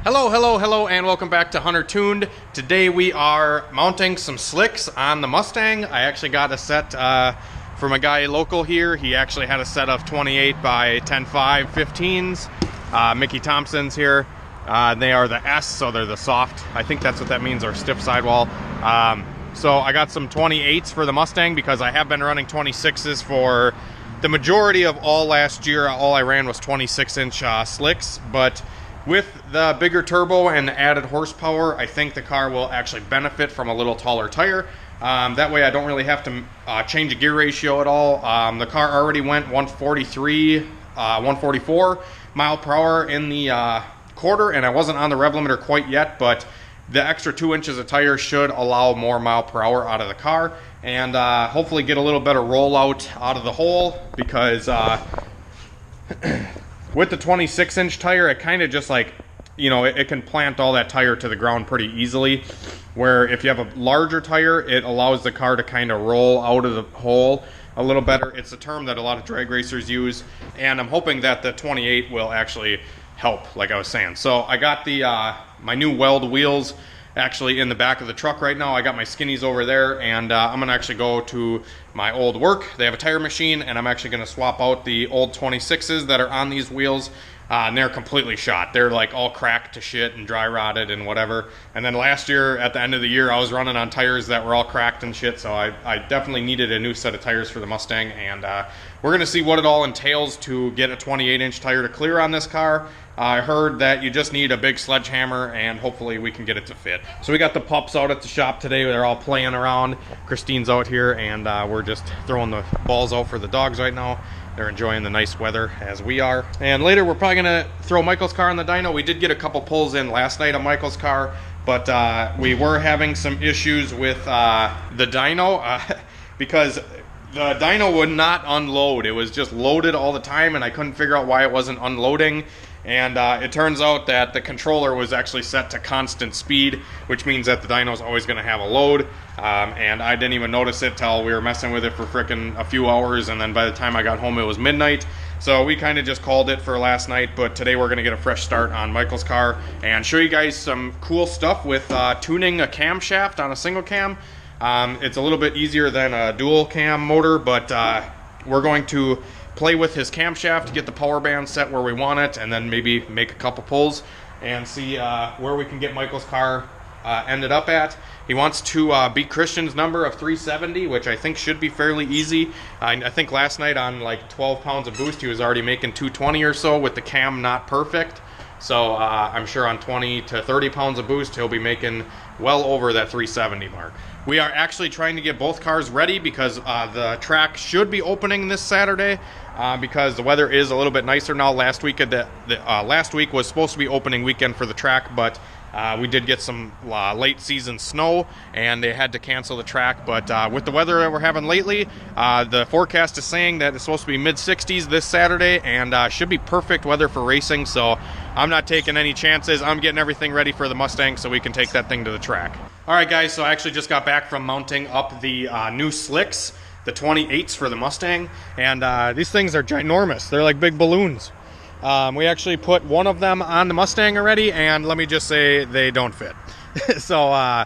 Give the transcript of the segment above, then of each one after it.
Hello, and welcome back to HunterTuned. Today we are mounting some slicks on the Mustang. I actually got a set from a guy local here. He actually had a set of 28 by 10.5 15s. Mickey Thompson's here. They are the S, so they're the soft. I think that's what that means, or stiff sidewall. So I got some 28s for the Mustang because I have been running 26s for the majority of all last year. All I ran was 26-inch slicks, but with the bigger turbo and the added horsepower, I think the car will actually benefit from a little taller tire. That way I don't really have to change a gear ratio at all. The car already went 144 mile per hour in the quarter, and I wasn't on the rev limiter quite yet, but the extra 2 inches of tire should allow more mile per hour out of the car, and hopefully get a little better rollout out of the hole, because with the 26-inch tire, it kind of just like, you know, it can plant all that tire to the ground pretty easily, where if you have a larger tire, it allows the car to kind of roll out of the hole a little better. It's a term that a lot of drag racers use, and I'm hoping that the 28 will actually help, like I was saying. So I got the my new weld wheels actually in the back of the truck right now. I got my skinnies over there, and I'm gonna actually go to my old work. They have a tire machine, and I'm actually gonna swap out the old 26s that are on these wheels, and they're completely shot. They're like all cracked to shit and dry rotted and whatever. And then last year, at the end of the year, I was running on tires that were all cracked and shit, so I definitely needed a new set of tires for the Mustang, and we're gonna see what it all entails to get a 28-inch tire to clear on this car. I heard that you just need a big sledgehammer, and hopefully we can get it to fit. So we got the pups out at the shop today. They're all playing around. Christine's out here, and we're just throwing the balls out for the dogs right now. They're enjoying the nice weather, as we are. And later we're probably gonna throw Michael's car on the dyno. We did get a couple pulls in last night on Michael's car, but we were having some issues with the dyno because the dyno would not unload. It was just loaded all the time, and I couldn't figure out why it wasn't unloading. And it turns out that the controller was actually set to constant speed, which means that the dyno is always going to have a load. And I didn't even notice it till we were messing with it for frickin' a few hours, and then by the time I got home it was midnight. So we kind of just called it for last night, but today we're going to get a fresh start on Michael's car and show you guys some cool stuff with tuning a camshaft on a single cam. It's a little bit easier than a dual cam motor, but we're going to play with his camshaft to get the power band set where we want it, and then maybe make a couple pulls and see where we can get Michael's car ended up at. He wants to beat Christian's number of 370, which I think should be fairly easy. I think last night on like 12 pounds of boost he was already making 220 or so with the cam not perfect. So I'm sure on 20 to 30 pounds of boost he'll be making well over that 370 mark. We are actually trying to get both cars ready because the track should be opening this Saturday because the weather is a little bit nicer now. Last week was supposed to be opening weekend for the track, but we did get some late season snow and they had to cancel the track. But with the weather that we're having lately, the forecast is saying that it's supposed to be mid-60s this Saturday, and should be perfect weather for racing. So I'm not taking any chances. I'm getting everything ready for the Mustang so we can take that thing to the track. Alright guys, so I actually just got back from mounting up the new slicks, the 28s for the Mustang, and these things are ginormous. They're like big balloons. We actually put one of them on the Mustang already, and let me just say they don't fit. So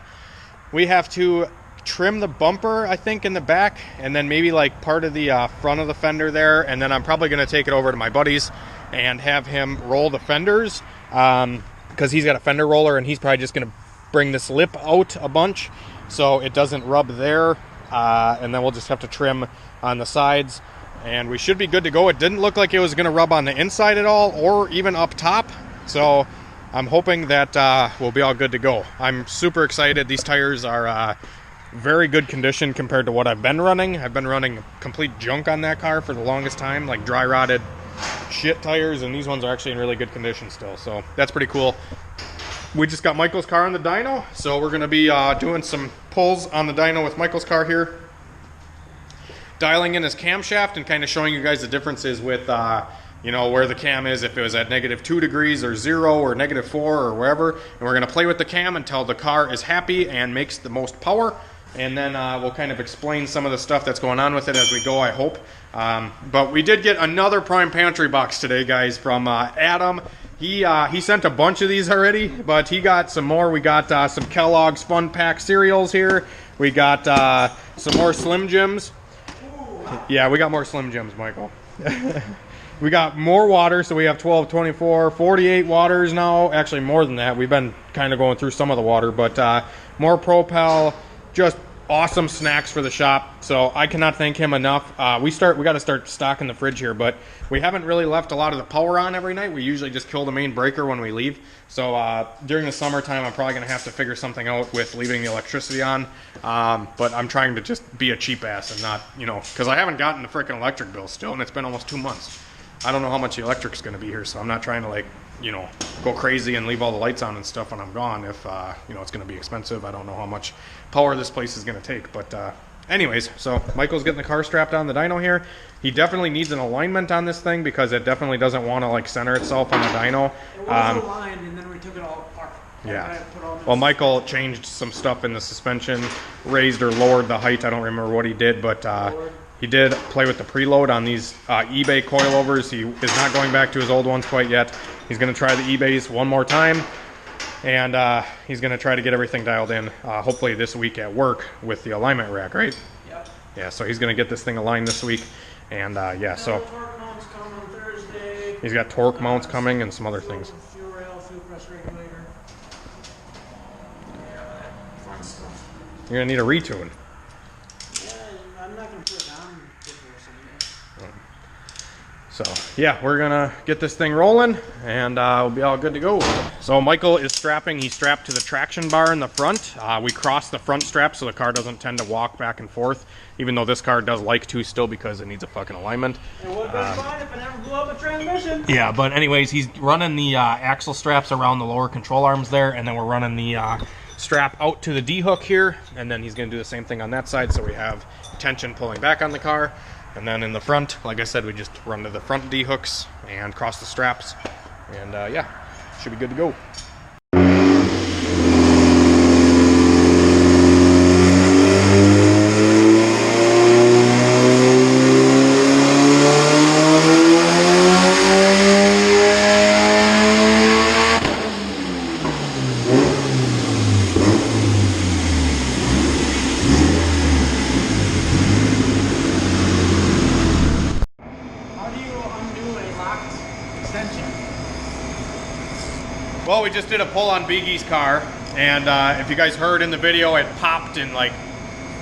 we have to trim the bumper, I think, in the back, and then maybe like part of the front of the fender there, and then I'm probably going to take it over to my buddy's and have him roll the fenders, because he's got a fender roller, and he's probably just going to bring this lip out a bunch so it doesn't rub there, and then we'll just have to trim on the sides, and we should be good to go. It didn't look like it was going to rub on the inside at all, or even up top, so I'm hoping that we'll be all good to go. I'm super excited. These tires are very good condition compared to what I've been running. I've been running complete junk on that car for the longest time, like dry rotted shit tires, and these ones are actually in really good condition still, so that's pretty cool. We just got Michael's car on the dyno, so we're going to be doing some pulls on the dyno with Michael's car here, dialing in his camshaft and kind of showing you guys the differences with you know, where the cam is, if it was at -2 degrees or 0 or -4 or wherever, and we're going to play with the cam until the car is happy and makes the most power, and then we'll kind of explain some of the stuff that's going on with it as we go, I hope. But we did get another Prime Pantry box today, guys, from Adam. He sent a bunch of these already, but he got some more. We got some Kellogg's Fun Pack cereals here. We got some more Slim Jims. Yeah, we got more Slim Jims, Michael. We got more water, so we have 12, 24, 48 waters now. Actually, more than that. We've been kind of going through some of the water, but more Propel, just awesome snacks for the shop. So I cannot thank him enough. We got to start stocking the fridge here, but we haven't really left a lot of the power on every night. We usually just kill the main breaker when we leave. So during the summertime, I'm probably going to have to figure something out with leaving the electricity on. But I'm trying to just be a cheap ass and not, you know, because I haven't gotten the freaking electric bill still, and it's been almost 2 months. I don't know how much the electric's going to be here, so I'm not trying to, like, you know, go crazy and leave all the lights on and stuff when I'm gone if, you know, it's going to be expensive. I don't know how much power this place is going to take. But anyways, so Michael's getting the car strapped on the dyno here. He definitely needs an alignment on this thing because it definitely doesn't want to, like, center itself on the dyno. It was aligned, and then we took it all apart. Yeah. Well, Michael changed some stuff in the suspension, raised or lowered the height. I don't remember what he did, but he did play with the preload on these eBay coilovers. He is not going back to his old ones quite yet. He's going to try the eBays one more time, and he's going to try to get everything dialed in, hopefully this week at work with the alignment rack, right? Yep. Yeah, so he's going to get this thing aligned this week, and yeah, so torque mounts coming on Thursday. He's got torque mounts coming and some other things. Fuel rail, fuel press regulator. Yeah, that fun stuff. You're going to need a retune. Yeah, I'm not going to put it on before Sunday. So yeah, we're gonna get this thing rolling, and we'll be all good to go. So Michael is strapping. He's strapped to the traction bar in the front. We crossed the front strap so the car doesn't tend to walk back and forth, even though this car does like to still because it needs a fucking alignment. It would have been fine if it never blew up a transmission. Yeah, but anyways, he's running the axle straps around the lower control arms there, and then we're running the strap out to the D-hook here, and then he's gonna do the same thing on that side so we have tension pulling back on the car. And then in the front, like I said, we just run to the front D-hooks and cross the straps. And yeah, should be good to go. Well, we just did a pull on Biggie's car, and if you guys heard in the video, it popped and like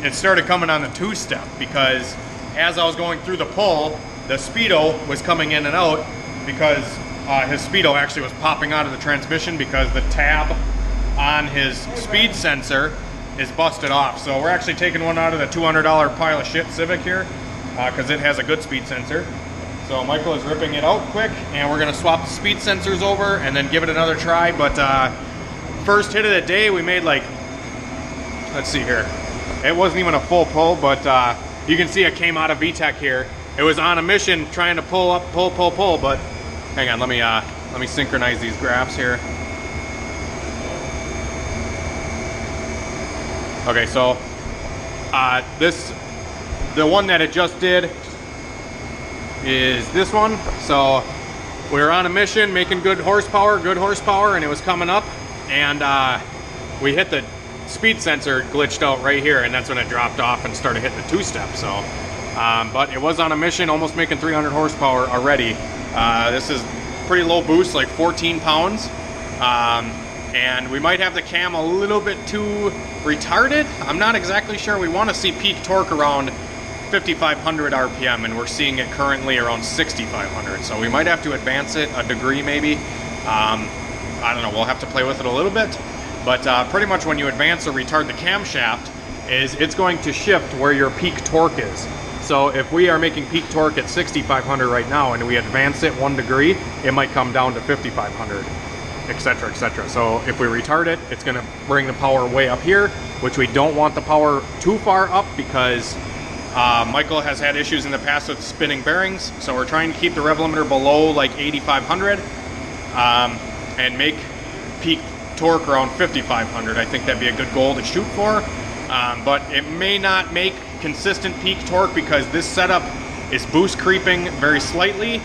it started coming on the two-step because as I was going through the pull, the speedo was coming in and out because his speedo actually was popping out of the transmission because the tab on his speed sensor is busted off. So we're actually taking one out of the $200 pile of shit Civic here because it has a good speed sensor. So Michael is ripping it out quick, and we're gonna swap the speed sensors over and then give it another try. But first hit of the day, we made like, let's see here. It wasn't even a full pull, but you can see it came out of VTEC here. It was on a mission trying to pull up, pull, but hang on, let me synchronize these graphs here. Okay, so the one that it just did is this one. So we were on a mission making good horsepower, and it was coming up, and we hit the speed sensor, glitched out right here, and that's when it dropped off and started hitting the two-step. So but it was on a mission, almost making 300 horsepower already. This is pretty low boost, like 14 pounds, and we might have the cam a little bit too retarded. I'm not exactly sure. We want to see peak torque around 5,500 RPM, and we're seeing it currently around 6,500. So we might have to advance it a degree maybe. I don't know, we'll have to play with it a little bit. But pretty much when you advance or retard the camshaft, it's going to shift where your peak torque is. So if we are making peak torque at 6,500 right now and we advance it 1 degree, it might come down to 5,500, etc., etc. So if we retard it, it's going to bring the power way up here, which we don't want the power too far up because Michael has had issues in the past with spinning bearings, so we're trying to keep the rev limiter below like 8,500 and make peak torque around 5,500. I think that'd be a good goal to shoot for, but it may not make consistent peak torque because this setup is boost creeping very slightly,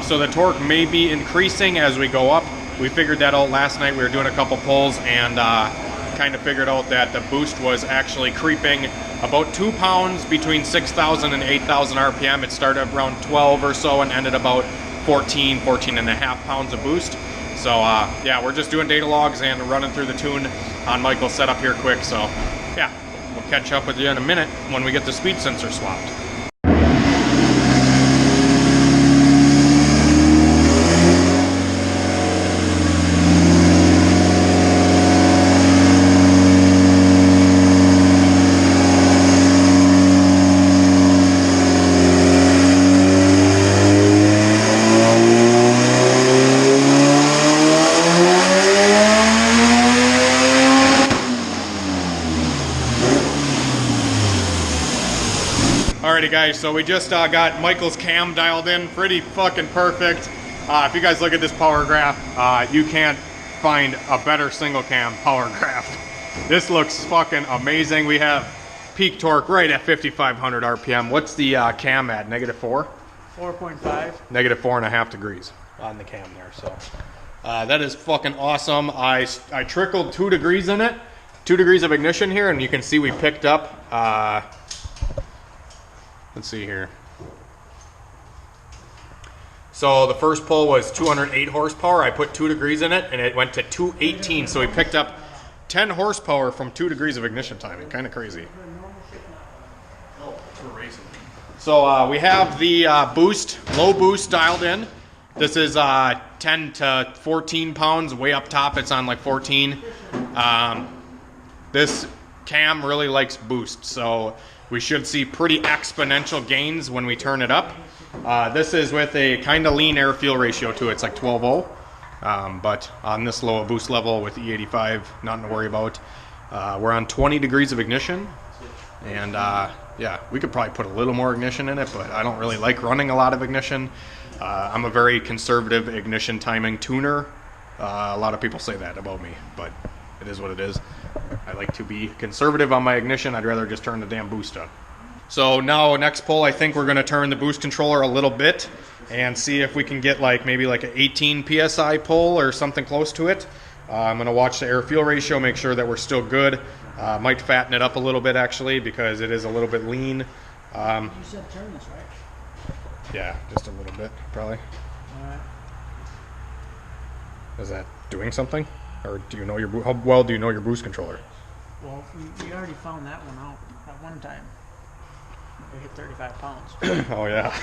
So the torque may be increasing as we go up. We figured that out last night. We were doing a couple pulls and kind of figured out that the boost was actually creeping about 2 pounds between 6,000 and 8,000 RPM. It started around 12 or so and ended about 14 and a half pounds of boost. So yeah, we're just doing data logs and running through the tune on Michael's setup here quick. So yeah, we'll catch up with you in a minute when we get the speed sensor swapped. Alrighty guys, so we just got Michael's cam dialed in, pretty fucking perfect. If you guys look at this power graph, you can't find a better single cam power graph. This looks fucking amazing. We have peak torque right at 5,500 RPM. What's the cam at, -4? 4.5. -4.5 degrees on the cam there, so. That is fucking awesome. I trickled 2 degrees in it, 2 degrees of ignition here, and you can see we picked up, let's see here. So the first pull was 208 horsepower. I put 2 degrees in it and it went to 218. So we picked up 10 horsepower from 2 degrees of ignition timing. Kind of crazy. Oh, we're racing. So we have the boost, low boost dialed in. This is 10 to 14 pounds. Way up top it's on like 14. This cam really likes boost. So we should see pretty exponential gains when we turn it up. This is with a kind of lean air-fuel ratio to it. It's like 12.0. But on this low boost level with E85, nothing to worry about. We're on 20 degrees of ignition. And yeah, we could probably put a little more ignition in it, but I don't really like running a lot of ignition. I'm a very conservative ignition timing tuner. A lot of people say that about me, but it is what it is. I like to be conservative on my ignition. I'd rather just turn the damn boost up. So now next pull, I think we're going to turn the boost controller a little bit and see if we can get like maybe like an 18 PSI pull or something close to it. I'm going to watch the air-fuel ratio, make sure that we're still good. Might fatten it up a little bit actually because it is a little bit lean. You said turn this, right? Yeah, just a little bit probably. Alright. Is that doing something? Or do you know your how well do you know your boost controller? Well, we already found that one out at one time. We hit 35 pounds. Oh yeah.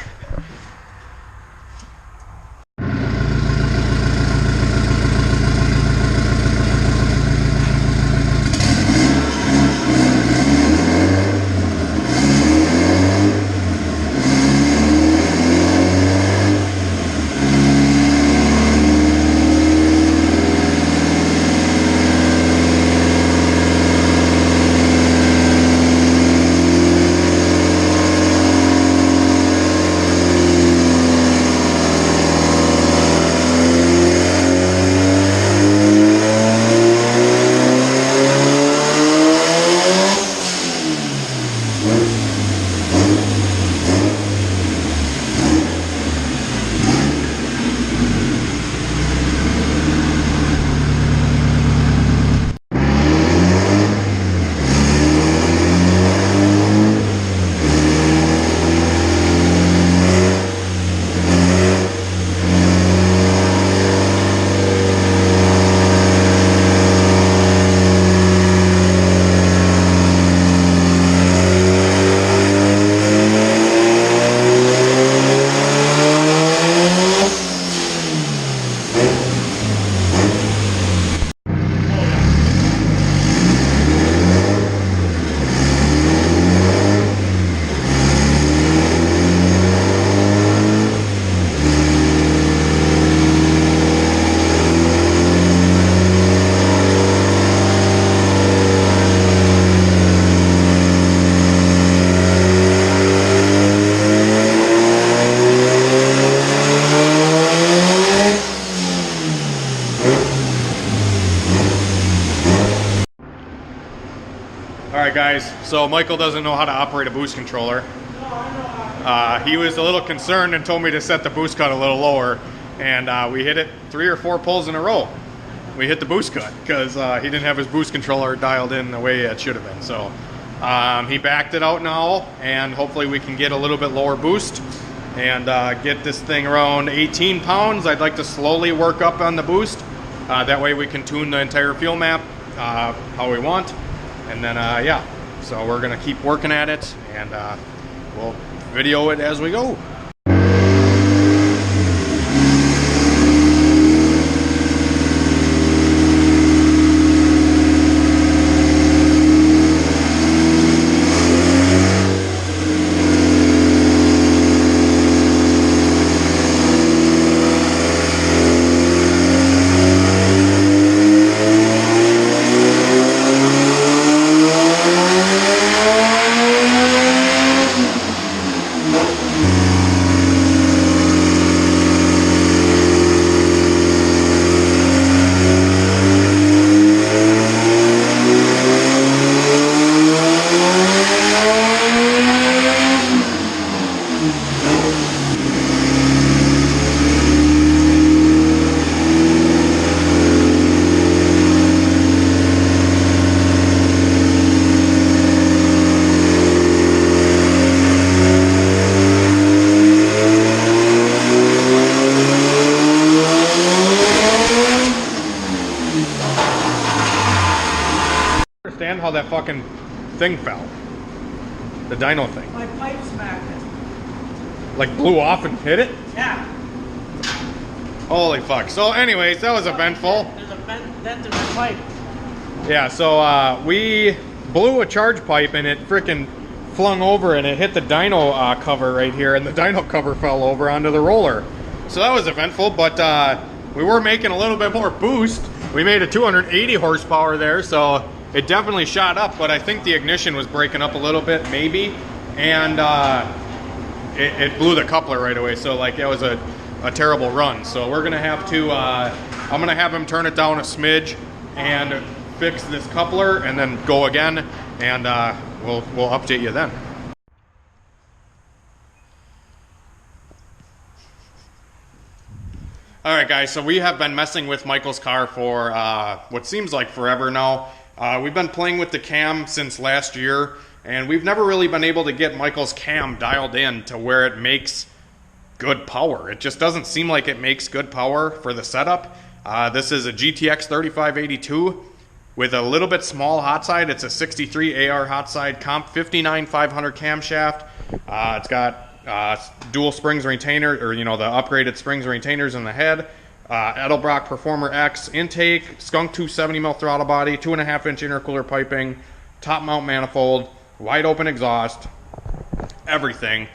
Alright guys, so Michael doesn't know how to operate a boost controller. No, I know how. He was a little concerned and told me to set the boost cut a little lower, and we hit it 3 or 4 pulls in a row. We hit the boost cut because he didn't have his boost controller dialed in the way it should have been. So he backed it out now, and hopefully we can get a little bit lower boost and get this thing around 18 pounds. I'd like to slowly work up on the boost. That way we can tune the entire fuel map how we want. And then, yeah, so we're going to keep working at it, and we'll video it as we go. How that fucking thing fell. The dyno thing. My pipe smacked it. Like blew off and hit it? Yeah. Holy fuck. So anyways, that was eventful. There's a dent in my pipe. Yeah, so we blew a charge pipe and it frickin' flung over and it hit the dyno cover right here, and the dyno cover fell over onto the roller. So that was eventful, but we were making a little bit more boost. We made a 280 horsepower there, so it definitely shot up, but I think the ignition was breaking up a little bit, maybe, and it blew the coupler right away. So like it was a terrible run. So we're gonna have to, I'm gonna have him turn it down a smidge and fix this coupler, and then go again, and we'll update you then. All right, guys. So we have been messing with Michael's car for what seems like forever now. We've been playing with the cam since last year, and we've never really been able to get Michael's cam dialed in to where it makes good power. It just doesn't seem like it makes good power for the setup. This is a GTX 3582 with a little bit small hot side. It's a 63 AR hot side, comp 59500 camshaft. It's got dual springs retainer, or you know, the upgraded springs retainers in the head. Edelbrock Performer X intake, Skunk 270mm throttle body, 2.5-inch intercooler piping, top mount manifold, wide open exhaust, everything.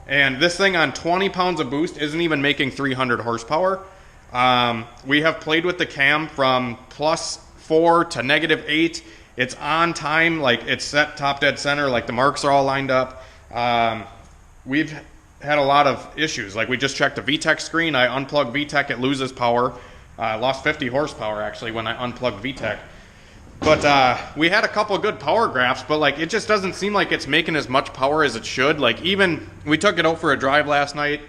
And this thing on 20 pounds of boost isn't even making 300 horsepower. We have played with the cam from +4 to -8. It's on time, like it's set top dead center, like the marks are all lined up. We've had a lot of issues. Like we just checked the VTEC screen. I unplugged VTEC, it loses power. I lost 50 horsepower actually when I unplugged VTEC. But we had a couple of good power graphs, but like it just doesn't seem like it's making as much power as it should. Like even we took it out for a drive last night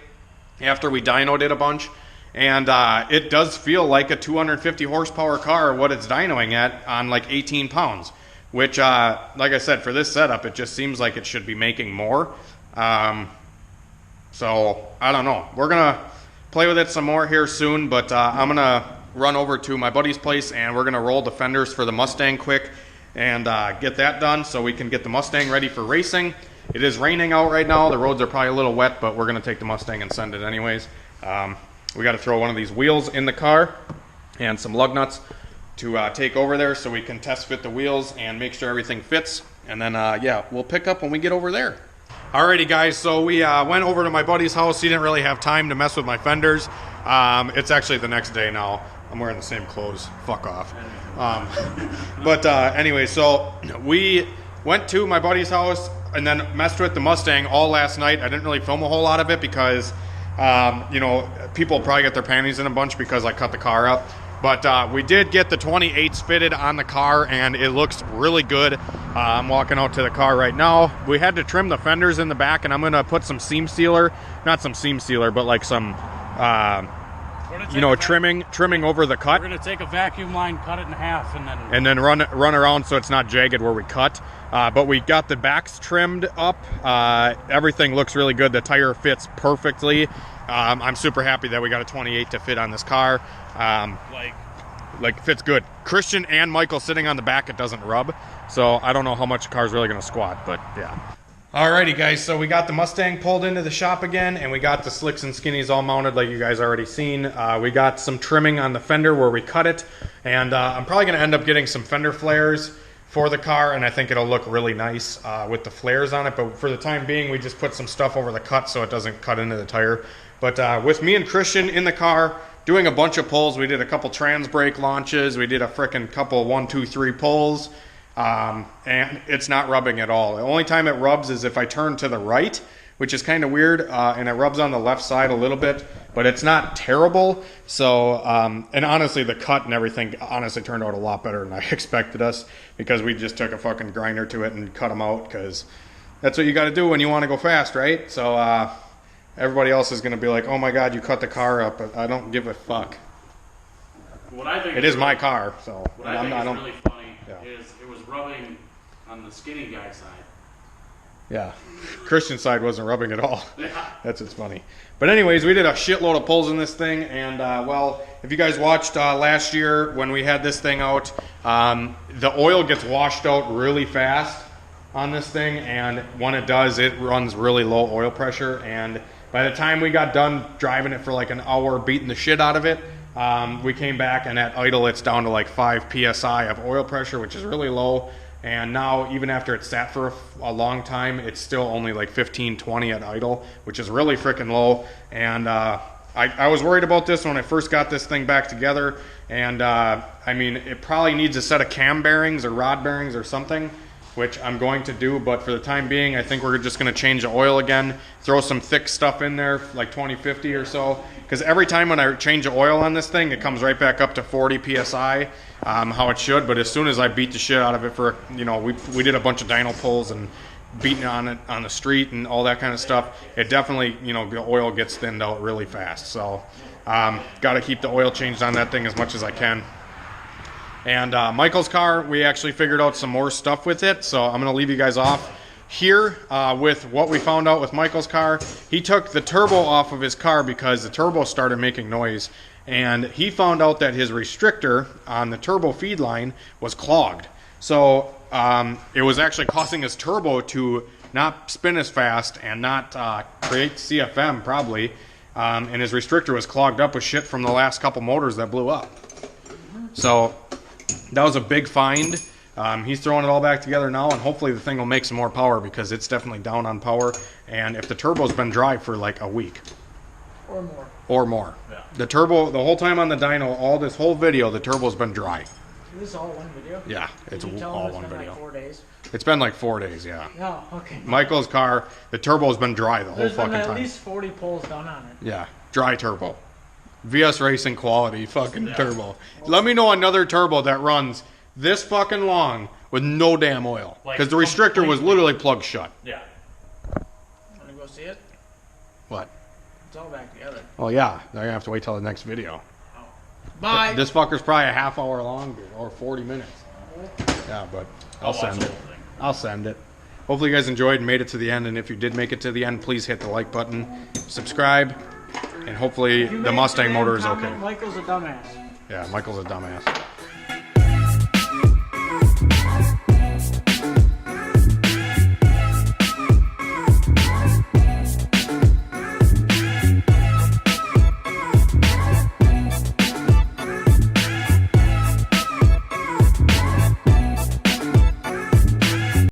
after we dynoed it a bunch, and it does feel like a 250 horsepower car what it's dynoing at on like 18 pounds, which like I said, for this setup it just seems like it should be making more. So I don't know. We're gonna play with it some more here soon, but I'm gonna run over to my buddy's place and we're gonna roll the fenders for the Mustang quick and get that done so we can get the Mustang ready for racing. It is raining out right now. The roads are probably a little wet, but we're gonna take the Mustang and send it anyways. We got to throw one of these wheels in the car and some lug nuts to take over there so we can test fit the wheels and make sure everything fits. And then yeah, we'll pick up when we get over there. Alrighty guys, so we went over to my buddy's house. He didn't really have time to mess with my fenders. It's actually the next day now. I'm wearing the same clothes. Fuck off. But anyway, so we went to my buddy's house and then messed with the Mustang all last night. I didn't really film a whole lot of it because, you know, people probably get their panties in a bunch because I cut the car up. But we did get the 28's fitted on the car, and it looks really good. I'm walking out to the car right now. We had to trim the fenders in the back, and I'm going to put some seam sealer, not some seam sealer, but like some, you know, trimming over the cut. We're going to take a vacuum line, cut it in half, and then run around so it's not jagged where we cut. But we got the backs trimmed up. Everything looks really good. The tire fits perfectly. I'm super happy that we got a 28 to fit on this car. Like fits good. Christian and Michael sitting on the back, it doesn't rub. So I don't know how much the car's really going to squat, but yeah. Alrighty guys, so we got the Mustang pulled into the shop again, and we got the slicks and skinnies all mounted like you guys already seen. We got some trimming on the fender where we cut it, and I'm probably going to end up getting some fender flares for the car, and I think it'll look really nice with the flares on it, but for the time being we just put some stuff over the cut so it doesn't cut into the tire. But with me and Christian in the car doing a bunch of pulls, we did a couple trans brake launches, we did a frickin' couple 1, 2, 3 pulls, and it's not rubbing at all. The only time it rubs is if I turn to the right, which is kind of weird, and it rubs on the left side a little bit, but it's not terrible. So, and honestly, the cut and everything honestly turned out a lot better than I expected us, because we just took a fucking grinder to it and cut them out, because that's what you got to do when you want to go fast, right? So, everybody else is going to be like, oh my god, you cut the car up, but I don't give a fuck. What I think it is my car, so. What I think is really funny is it was rubbing on the skinny guy side. Yeah, Christian's side wasn't rubbing at all. Yeah. That's what's funny. But anyways, we did a shitload of pulls in this thing, and well, if you guys watched last year when we had this thing out, the oil gets washed out really fast on this thing, and when it does, it runs really low oil pressure, and by the time we got done driving it for like an hour, beating the shit out of it, we came back, and at idle it's down to like 5 psi of oil pressure, which is really low. And now, even after it's sat for a long time, it's still only like 15, 20 at idle, which is really freaking low. And I was worried about this when I first got this thing back together. And I mean, it probably needs a set of cam bearings or rod bearings or something, which I'm going to do. But for the time being, I think we're just going to change the oil again, throw some thick stuff in there, like 2050 or so. Because every time when I change the oil on this thing, it comes right back up to 40 psi. How it should, but as soon as I beat the shit out of it for, you know, we did a bunch of dyno pulls and beating on it on the street and all that kind of stuff, it definitely, you know, the oil gets thinned out really fast. So got to keep the oil changed on that thing as much as I can. And Michael's car, we actually figured out some more stuff with it, so I'm gonna leave you guys off here with what we found out with Michael's car. He took the turbo off of his car because the turbo started making noise. And he found out that his restrictor on the turbo feed line was clogged. So it was actually causing his turbo to not spin as fast and not create CFM probably. And his restrictor was clogged up with shit from the last couple motors that blew up. So that was a big find. He's throwing it all back together now, and hopefully the thing will make some more power, because it's definitely down on power. And if the turbo's been dry for like a week. Or more. Yeah. The turbo, the whole time on the dyno, all this whole video, the turbo's been dry. This is all one video? Yeah, it's all one video. Like 4 days? It's been like 4 days, yeah. Oh, okay. Michael's car, the turbo's been dry the whole fucking time. There's been at least 40 pulls done on it. Yeah, dry turbo. VS Racing quality fucking turbo. Let me know another turbo that runs this fucking long with no damn oil. Because the restrictor was literally plugged shut. Yeah. Want to go see it? What? It's all back together. Oh yeah, they're gonna have to wait till the next video. Oh. Bye. This fucker's probably a half hour long or 40 minutes. Yeah, but I'll send it. I'll send it. Hopefully you guys enjoyed and made it to the end, and if you did make it to the end, please hit the like button, subscribe, and hopefully the Mustang motor is okay. Michael's a dumbass. Yeah, Michael's a dumbass.